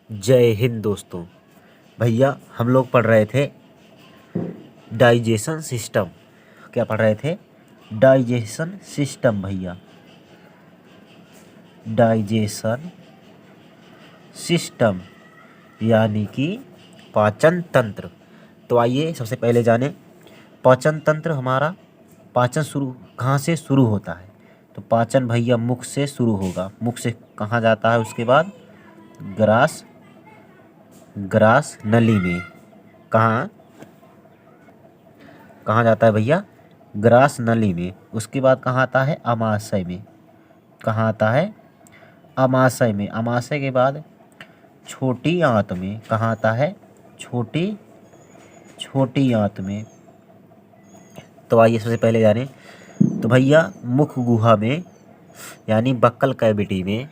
जय हिंद दोस्तों। भैया हम लोग पढ़ रहे थे डाइजेशन सिस्टम। क्या पढ़ रहे थे? डाइजेशन सिस्टम भैया, डाइजेशन सिस्टम यानी कि पाचन तंत्र। तो आइए सबसे पहले जाने पाचन तंत्र। हमारा पाचन शुरू कहाँ से शुरू होता है? तो पाचन भैया मुख से शुरू होगा। मुख से कहाँ जाता है? उसके बाद ग्रास ग्रास नली में। कहाँ कहाँ जाता है भैया? ग्रास नली में। उसके बाद कहाँ आता है? अमाशय में। कहाँ आता है? अमाशय में। अमाशय के बाद छोटी आंत में। कहाँ आता है? छोटी छोटी आंत में। तो आइए सबसे पहले जाने। तो भैया मुख गुहा में यानी बक्कल कैविटी में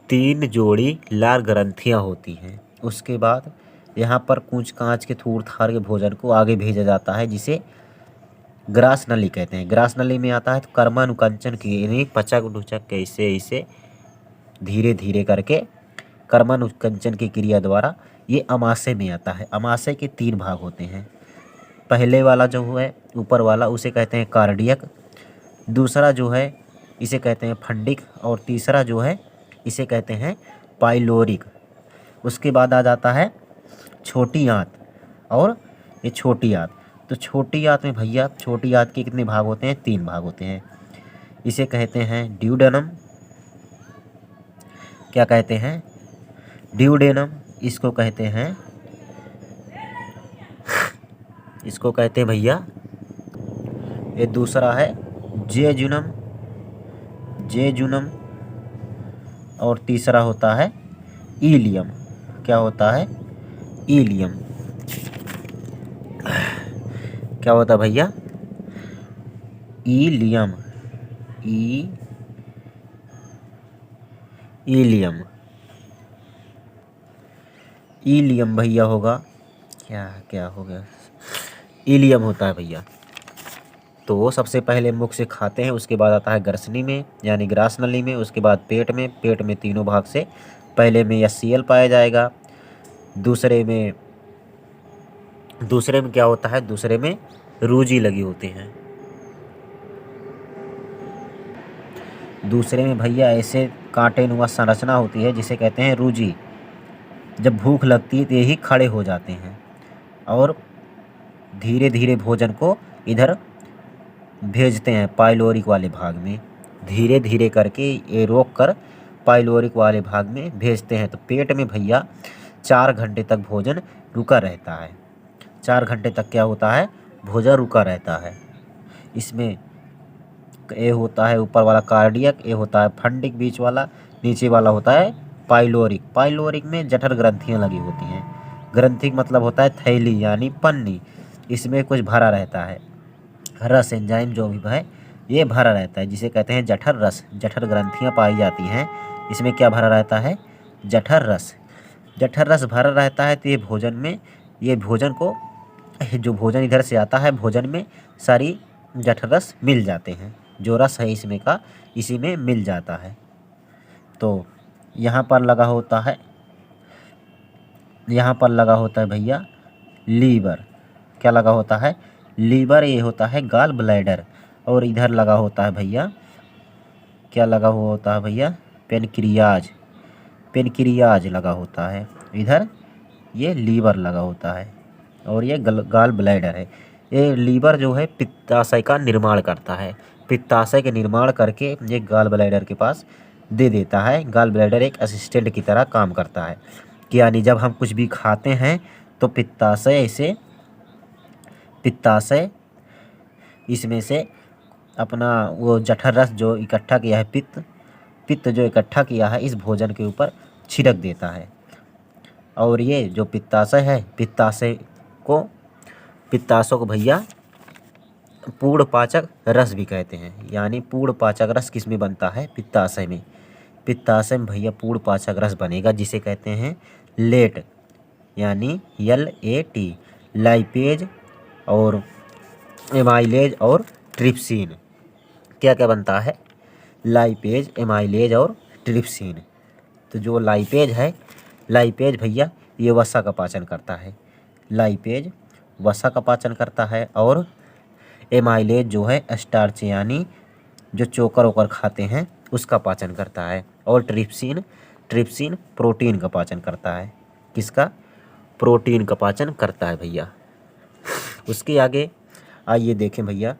3 जोड़ी लार ग्रंथियाँ होती हैं। उसके बाद यहाँ पर कूच कांच के थूर थार के भोजन को आगे भेजा जाता है, जिसे ग्रास नली कहते हैं। ग्रास नली में आता है तो कर्मानुकंचन की यानी पचक ढुचक के इसे धीरे धीरे करके कर्मानुकंचन की क्रिया द्वारा ये अमाशय में आता है। अमाशय के 3 भाग होते हैं। पहले वाला जो है ऊपर वाला उसे कहते हैं कार्डियक, दूसरा जो है इसे कहते हैं फंडिक, और तीसरा जो है इसे कहते हैं पाइलोरिक। उसके बाद आ जाता है छोटी आंत और ये छोटी आंत। तो छोटी आंत में भैया छोटी आंत के कितने भाग होते हैं? 3 भाग होते हैं। इसे कहते हैं ड्यूडेनम। क्या कहते हैं? ड्यूडेनम। इसको कहते हैं भैया, ये दूसरा है जेजुनम। जेजुनम। और तीसरा होता है इलियम। क्या होता है? इलियम। क्या होता है भैया? इलियम। ई इलियम। इलियम भैया होगा। क्या क्या हो गया? इलियम होता है भैया। तो वो सबसे पहले मुख से खाते हैं, उसके बाद आता है ग्रसनी में यानी ग्रास नली में, उसके बाद पेट में। पेट में तीनों भाग से पहले में एचसीएल पाया जाएगा, दूसरे में क्या होता है? दूसरे में रूजी लगी होती हैं। दूसरे में भैया ऐसे कांटेनुमा संरचना होती है जिसे कहते हैं रूजी। जब भूख लगती है तो यही खड़े हो जाते हैं और धीरे धीरे भोजन को इधर भेजते हैं पाइलोरिक वाले भाग में। धीरे धीरे करके ये रोक कर पाइलोरिक वाले भाग में भेजते हैं। तो पेट में भैया 4 घंटे तक भोजन रुका रहता है। 4 घंटे तक क्या होता है? भोजन रुका रहता है। इसमें ये होता है ऊपर वाला कार्डियक, ये होता है फंडिक बीच वाला, नीचे वाला होता है पाइलोरिक। पाइलोरिक में जठर ग्रंथियाँ लगी होती हैं। ग्रंथि मतलब होता है थैली यानी पन्नी। इसमें कुछ भरा रहता है, रस एंजाइम जो भी है ये भरा रहता है, जिसे कहते हैं जठर रस। जठर ग्रंथियाँ पाई जाती हैं, इसमें क्या भरा रहता है? जठर रस। जठर रस भरा रहता है तो ये भोजन को जो भोजन इधर से आता है भोजन में सारी जठर रस मिल जाते हैं। जो रस है इसमें का इसी में मिल जाता है। तो यहाँ पर लगा होता है भैया लीवर। क्या लगा होता है? लीवर। ये होता है गाल ब्लैडर। और इधर लगा होता है भैया, क्या लगा हुआ होता है भैया? पेनक्रियाज। पेनक्रियाज लगा होता है इधर। ये लीवर लगा होता है और ये गाल ब्लैडर है। ये लीवर जो है पित्ताशय का निर्माण करता है। पित्ताशय के निर्माण करके ये गाल ब्लैडर के पास दे देता है। गाल ब्लैडर एक असिस्टेंट की तरह काम करता है कि यानी जब हम कुछ भी खाते हैं तो पित्ताशय इसमें से अपना वो जठर रस जो इकट्ठा किया है, पित्त जो इकट्ठा किया है इस भोजन के ऊपर छिड़क देता है। और ये जो पित्ताशय है, पित्ताशय को भैया पूर्ण पाचक रस भी कहते हैं। यानी पूर्ण पाचक रस किस में बनता है? पित्ताशय में। पित्ताशय में भैया पूर्ण पाचक रस बनेगा, जिसे कहते हैं लेट यानी LAT। लाइपेज और एमाइलेज और ट्रिप्सिन। क्या क्या बनता है? लाइपेज, एमाइलेज और ट्रिप्सिन। तो जो लाइपेज है लाइपेज भैया ये वसा का पाचन करता है, लाइपेज वसा का पाचन करता है। और एमाइलेज जो है स्टार्च यानी जो चोकर वोकर खाते हैं उसका पाचन करता है। और ट्रिप्सिन, ट्रिप्सिन प्रोटीन का पाचन करता है। किसका? प्रोटीन का पाचन करता है भैया। उसके आगे आइए देखें भैया,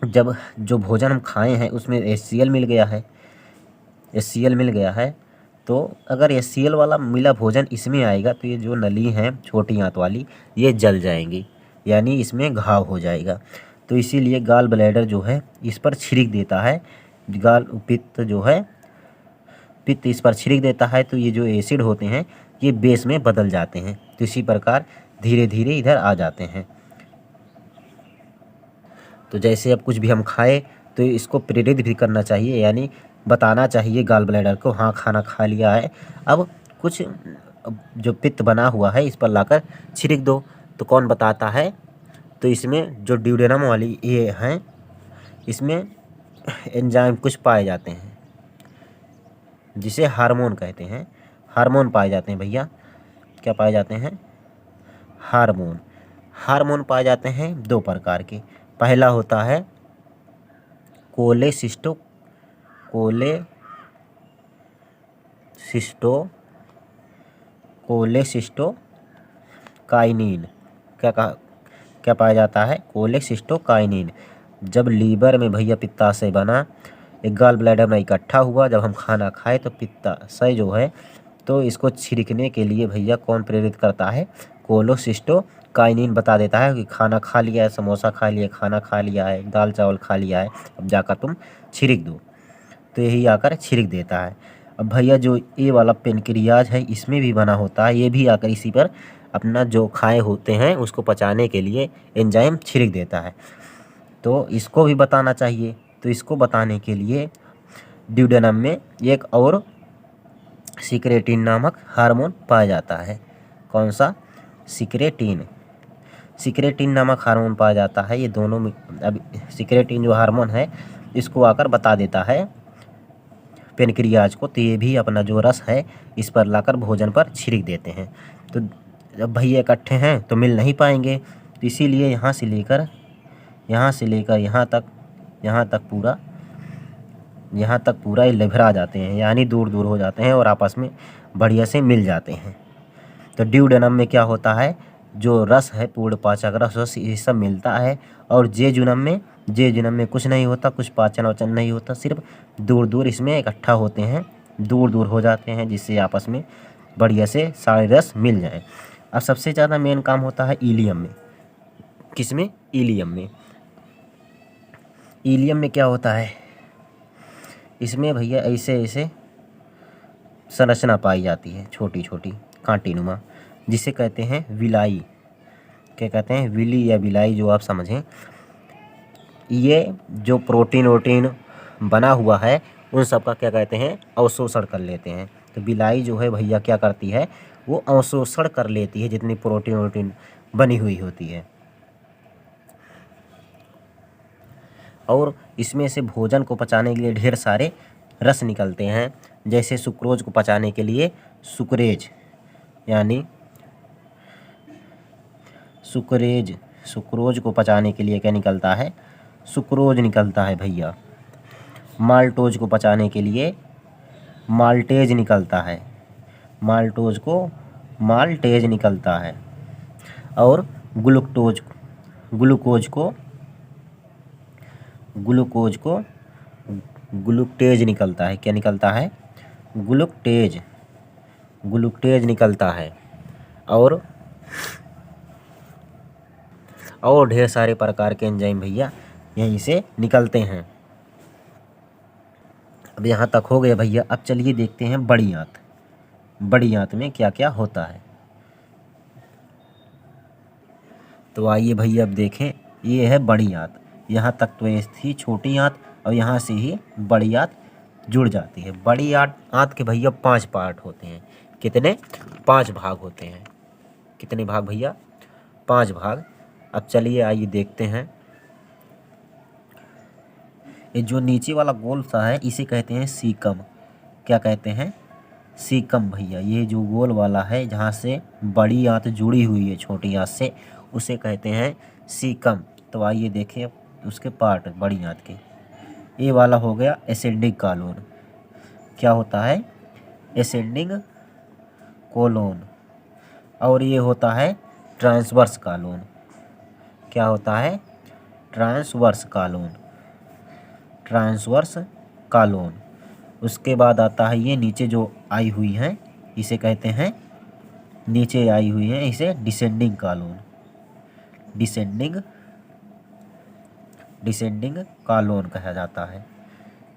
जब जो भोजन हम खाए हैं उसमें HCl मिल गया है, HCl मिल गया है, तो अगर HCl वाला मिला भोजन इसमें आएगा तो ये जो नली हैं छोटी आंत वाली ये जल जाएंगी, यानी इसमें घाव हो जाएगा। तो इसीलिए गाल ब्लैडर जो है इस पर छिड़क देता है, गाल पित्त जो है पित्त इस पर छिड़क देता है, तो ये जो एसिड होते हैं ये बेस में बदल जाते हैं। तो इसी प्रकार धीरे धीरे इधर आ जाते हैं। तो जैसे अब कुछ भी हम खाए तो इसको प्रेरित भी करना चाहिए, यानी बताना चाहिए गाल ब्लैडर को, हाँ खाना खा लिया है, अब कुछ जो पित्त बना हुआ है इस पर लाकर छिड़क दो। तो कौन बताता है? तो इसमें जो ड्यूडेनम वाली ये हैं इसमें एंजाइम कुछ पाए जाते हैं जिसे हार्मोन कहते हैं, हार्मोन पाए जाते हैं भैया। क्या पाए जाते हैं? हार्मोन। हार्मोन पाए जाते हैं 2 प्रकार के। पहला होता है कोलेसिस्टो कोलेसिस्टोकाइनिन। क्या पाया जाता है? कोलेसिस्टोकाइनिन। जब लीवर में भैया पित्ताशय बना, एक गाल ब्लैडर में इकट्ठा हुआ, जब हम खाना खाए तो पित्ताशय जो है तो इसको छिड़कने के लिए भैया कौन प्रेरित करता है? कोलेसिस्टोकाइनिन बता देता है कि खाना खा लिया है, समोसा खा लिया, खाना खा लिया है, दाल चावल खा लिया है, अब जाकर तुम छिड़क दो। तो यही आकर छिड़क देता है। अब भैया जो ये वाला पेनक्रियाज है इसमें भी बना होता है, ये भी आकर इसी पर अपना जो खाए होते हैं उसको पचाने के लिए एंजाइम छिड़क देता है। तो इसको भी बताना चाहिए। तो इसको बताने के लिए ड्यूडेनम में एक और सिक्रेटिन नामक हार्मोन पाया जाता है। कौन सा? सिक्रेटिन। सिक्रेटिन नामक हार्मोन पाया जाता है। ये दोनों में अब सिक्रेटिन जो हार्मोन है इसको आकर बता देता है पेनक्रियाज को, तो ये भी अपना जो रस है इस पर लाकर भोजन पर छिड़क देते हैं। तो जब भैया इकट्ठे हैं तो मिल नहीं पाएंगे, तो इसीलिए यहाँ से लेकर यहाँ तक पूरा ये लभरा जाते हैं, यानी दूर दूर हो जाते हैं और आपस में बढ़िया से मिल जाते हैं। तो ड्यूडेनम में क्या होता है? जो रस है पूर्ण पाचक रस ये सब मिलता है। और जेजुनम में कुछ नहीं होता, कुछ पाचन वाचन नहीं होता, सिर्फ दूर दूर इसमें इकट्ठा होते हैं, दूर दूर हो जाते हैं, जिससे आपस में बढ़िया से सारे रस मिल जाएं। अब सबसे ज़्यादा मेन काम होता है इलियम में। किसमें? इलियम में। इलियम में क्या होता है? इसमें भैया ऐसे संरचना पाई जाती है, छोटी छोटी कांटीनुमा, जिसे कहते हैं विलाई। क्या कहते हैं? विली या विलाई, जो आप समझें। ये जो प्रोटीन वोटीन बना हुआ है उन सब का क्या कहते हैं? अवशोषण कर लेते हैं। तो विलाई जो है भैया क्या करती है? वो अवशोषण कर लेती है जितनी प्रोटीन वोटीन बनी हुई होती है। और इसमें से भोजन को पचाने के लिए ढेर सारे रस निकलते हैं। जैसे सुक्रोज को पचाने के लिए सुक्रेज, यानी सुक्रोज को पचाने के लिए क्या निकलता है? सुक्रोज निकलता है भैया। माल्टोज को पचाने के लिए माल्टेज निकलता है, माल्टोज को माल्टेज निकलता है। और ग्लूकोज को ग्लूकटेज निकलता है। क्या निकलता है? ग्लूकटेज निकलता है। और ढेर सारे प्रकार के एंजाइम भैया यहीं से निकलते हैं। अब यहाँ तक हो गया भैया। अब चलिए देखते हैं बड़ी आंत। बड़ी आंत में क्या क्या होता है। तो आइए भैया अब देखें, ये है बड़ी आंत। यहाँ तक तो ये थी छोटी आंत और यहाँ से ही बड़ी आंत जुड़ जाती है। बड़ी आंत के भैया 5 पार्ट होते हैं। कितने? 5 भाग होते हैं। कितने भाग भैया? 5 भाग। अब चलिए आइए देखते हैं। ये जो नीचे वाला गोल सा है इसे कहते हैं सीकम। क्या कहते हैं? सीकम भैया, ये जो गोल वाला है जहाँ से बड़ी आंत जुड़ी हुई है छोटी आंत से, उसे कहते हैं सीकम। तो आइए देखें उसके पार्ट बड़ी आंत के। ये वाला हो गया एसेंडिंग कॉलोन। क्या होता है? Ascending colon. और ये होता है ट्रांसवर्स कॉलोन। क्या होता है? Transverse colon. Transverse colon. उसके बाद आता है ये नीचे जो आई हुई है, इसे कहते हैं, नीचे आई हुई है इसे descending colon. Descending descending colon कहा जाता है।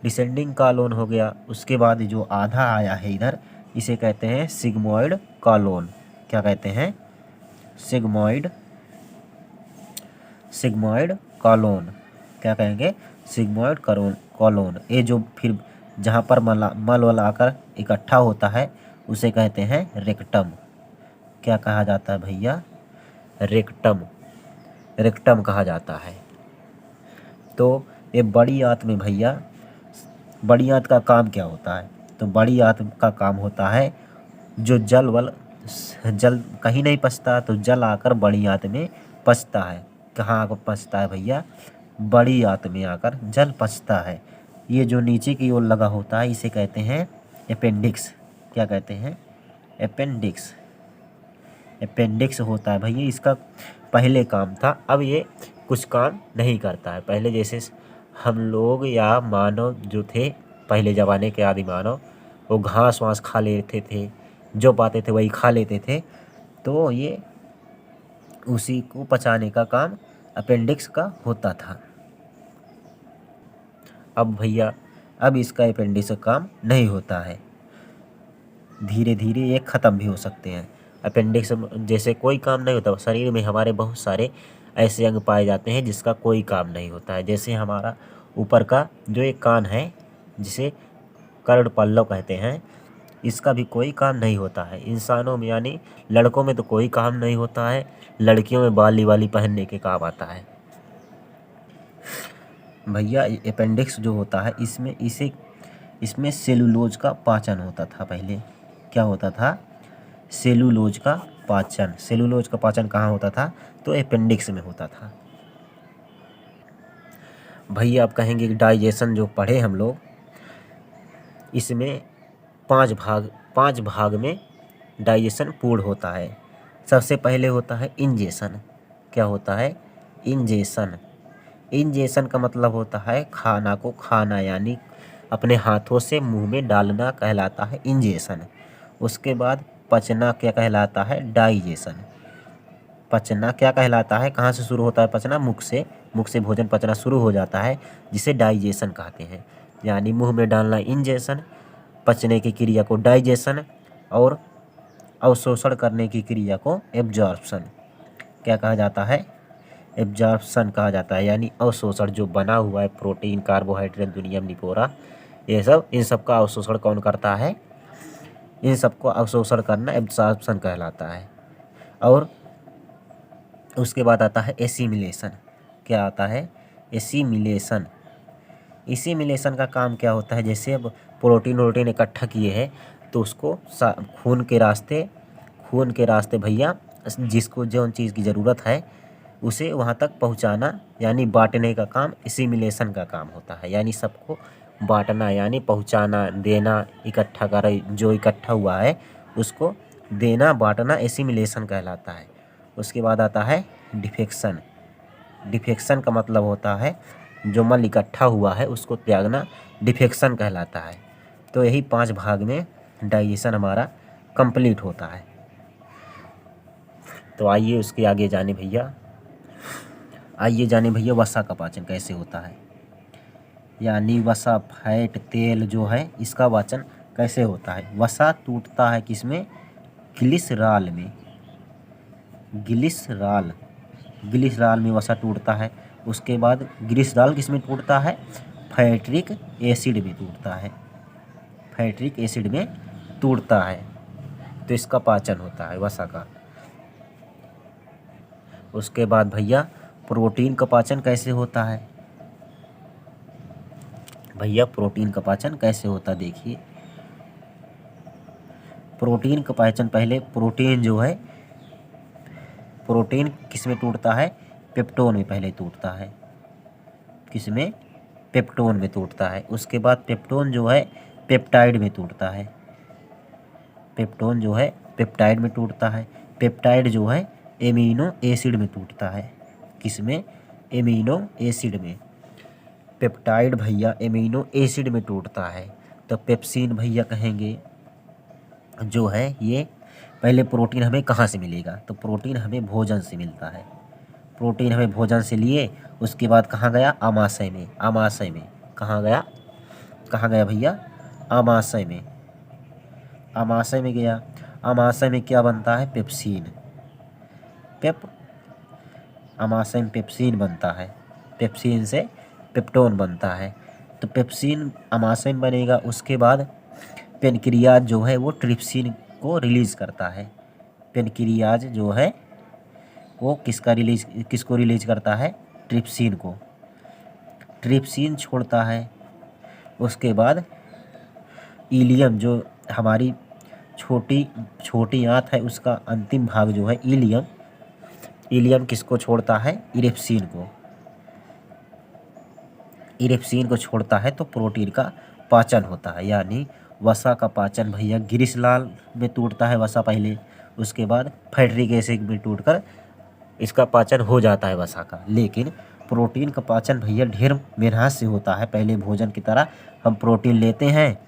डिसेंडिंग कॉलोन हो गया। उसके बाद जो आधा आया है इधर, इसे कहते हैं सिग्मोइड कॉलोन। क्या कहते हैं? Sigmoid sigmoid colon. क्या कहेंगे? Sigmoid colon. ये जो फिर जहाँ पर मल वल आकर इकट्ठा होता है उसे कहते हैं रेक्टम। क्या कहा जाता है भैया? रेक्टम। रेक्टम कहा जाता है। तो ये बड़ी आंत में भैया, बड़ी आंत का काम क्या होता है? तो बड़ी आंत का काम होता है जो जल कहीं नहीं पचता, तो जल आकर बड़ी आंत में पचता है। कहाँ आकर पचता है भैया? बड़ी आंत में आकर जल पचता है। ये जो नीचे की ओर लगा होता है इसे कहते हैं अपेंडिक्स। क्या कहते हैं? अपेंडिक्स। अपेंडिक्स होता है भैया, इसका पहले काम था, अब ये कुछ काम नहीं करता है। पहले जैसे हम लोग या मानव जो थे पहले ज़माने के आदि मानव, वो घास वास खा लेते थे, जो पाते थे वही खा लेते थे, तो ये उसी को पचाने का काम अपेंडिक्स का होता था। अब भैया, अब इसका अपेंडिक्स का काम नहीं होता है। धीरे धीरे ये ख़त्म भी हो सकते हैं। अपेंडिक्स जैसे कोई काम नहीं होता। शरीर में हमारे बहुत सारे ऐसे अंग पाए जाते हैं जिसका कोई काम नहीं होता है। जैसे हमारा ऊपर का जो एक कान है, जिसे कर्ण पल्लव कहते हैं, इसका भी कोई काम नहीं होता है। इंसानों में यानी लड़कों में तो कोई काम नहीं होता है, लड़कियों में बाली वाली पहनने के काम आता है। भैया अपेंडिक्स जो होता है इसमें सेलुलोज का पाचन होता था पहले। क्या होता था? सेलुलोज का पाचन। सेलुलोज का पाचन कहाँ होता था? तो अपेंडिक्स में होता था। भैया आप कहेंगे कि डाइजेशन जो पढ़े हम लोग, इसमें पांच भाग में डाइजेशन पूर्ण होता है। सबसे पहले होता है इंजेशन। क्या होता है? इंजेशन। इंजेशन का मतलब होता है खाना को खाना, यानी अपने हाथों से मुंह में डालना कहलाता है इंजेशन। उसके बाद पचना क्या कहलाता है? डाइजेशन। पचना क्या कहलाता है? कहाँ से शुरू होता है पचना? मुख से। मुख से भोजन पचना शुरू हो जाता है, जिसे डाइजेशन कहते हैं। यानी मुंह में डालना इंजेशन, पचने की क्रिया को डाइजेशन, और अवशोषण करने की क्रिया को एब्जॉर्प्शन। क्या कहा जाता है? एब्जॉर्प्शन कहा जाता है। यानी अवशोषण जो बना हुआ है, प्रोटीन, कार्बोहाइड्रेट, दुनिया में निपोरा, ये सब, इन सब का अवशोषण कौन करता है? इन सबको अवशोषण करना एब्जॉर्प्शन कहलाता है। और उसके बाद आता है एसिमिलेशन। क्या आता है? एसिमिलेशन। एसिमिलेशन का काम क्या होता है? जैसे अब प्रोटीन इकट्ठा किए हैं, तो उसको खून के रास्ते भैया जिसको जो चीज़ की ज़रूरत है उसे वहाँ तक पहुँचाना, यानी बांटने का काम एसिमिलेशन का काम होता है। यानी सबको बांटना, यानी पहुँचाना, देना, इकट्ठा कर जो इकट्ठा हुआ है उसको देना, बांटना एसिमिलेशन कहलाता है। उसके बाद आता है डिफेक्शन। डिफेक्शन का मतलब होता है जो मल इकट्ठा हुआ है उसको त्यागना, डिफेक्शन कहलाता है। तो यही 5 भाग में डाइजेशन हमारा कंप्लीट होता है। तो आइए उसके आगे जाने भैया। वसा का पाचन कैसे होता है, यानी वसा, फैट, तेल जो है इसका पाचन कैसे होता है। वसा टूटता है किसमें? ग्लिसरॉल में। ग्लिसरॉल में वसा टूटता है। उसके बाद ग्लिसरॉल किसमें टूटता है? फैक्ट्रिक एसिड में टूटता है। फैक्ट्रिक एसिड में टूटता है। तो इसका पाचन होता है वसा का। उसके बाद भैया प्रोटीन का पाचन कैसे होता है? भैया प्रोटीन का पाचन कैसे होता है देखिए। प्रोटीन का पहचान, पहले प्रोटीन जो है, प्रोटीन किस में टूटता है? पेप्टोन में पहले टूटता है। किस में? पेप्टोन में टूटता है। उसके बाद पेप्टोन जो है पेप्टाइड में टूटता है। पेप्टोन जो है पेप्टाइड में टूटता है। पेप्टाइड जो है एमिनो एसिड में टूटता है। किस में? एमिनो एसिड में। पेप्टाइड भैया एमिनो एसिड में टूटता है। तो पेप्सिन भैया कहेंगे जो है ये, पहले प्रोटीन हमें कहाँ से मिलेगा? तो प्रोटीन हमें भोजन से मिलता है। प्रोटीन हमें भोजन से लिए, उसके बाद कहाँ गया? आमाशय में। आमाशय में कहाँ गया? कहाँ गया भैया? आमाशय में। आमाशय में गया। आमाशय में क्या बनता है? पेप्सिन। आमाशय में पेप्सिन बनता है। पेप्सिन से पेप्टोन बनता है। तो पेप्सिन आमाशय में बनेगा। उसके बाद पेनक्रियाज जो है वो ट्रिप्सिन को रिलीज करता है। पेनक्रियाज जो है वो किसको रिलीज करता है? ट्रिप्सिन को। ट्रिप्सिन छोड़ता है। उसके बाद इलियम, जो हमारी छोटी आंत है, उसका अंतिम भाग जो है इलियम, इलियम किसको छोड़ता है? इरेप्सिन को। इरेप्सिन को छोड़ता है तो प्रोटीन का पाचन होता है। यानी वसा का पाचन भैया ग्रीसलाल में टूटता है वसा पहले, उसके बाद फैट्रिक एसिड में टूटकर इसका पाचन हो जाता है वसा का। लेकिन प्रोटीन का पाचन भैया ढेर मेहनत से होता है। पहले भोजन की तरह हम प्रोटीन लेते हैं,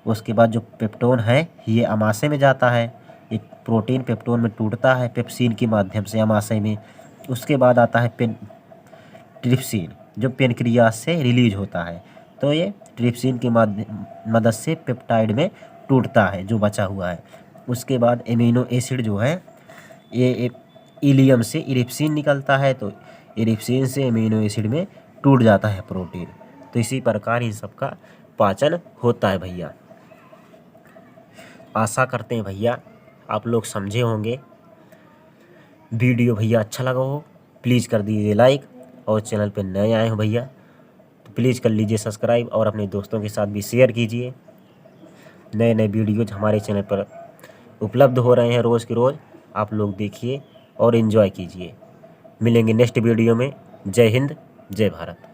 उसके बाद जो पेप्टोन है ये आमाशय में जाता है। एक प्रोटीन पेप्टोन में टूटता है पेप्सिन के माध्यम से आमाशय में। उसके बाद आता है ट्रिप्सिन, जो पेनक्रियाज से रिलीज होता है। तो ये ट्रिप्सिन की मदद से पेप्टाइड में टूटता है जो बचा हुआ है। उसके बाद एमिनो एसिड जो है ये इलियम से इरिप्सिन निकलता है, तो इरिप्सिन से एमिनो एसिड में टूट जाता है प्रोटीन। तो इसी प्रकार इन सब का पाचन होता है भैया। आशा करते हैं भैया आप लोग समझे होंगे। वीडियो भैया अच्छा लगा हो प्लीज़ कर दीजिए लाइक, और चैनल पे नए आए हो भैया तो प्लीज़ कर लीजिए सब्सक्राइब, और अपने दोस्तों के साथ भी शेयर कीजिए। नए नए वीडियोज हमारे चैनल पर उपलब्ध हो रहे हैं रोज़ के रोज़, आप लोग देखिए और एंजॉय कीजिए। मिलेंगे नेक्स्ट वीडियो में। जय हिंद, जय भारत।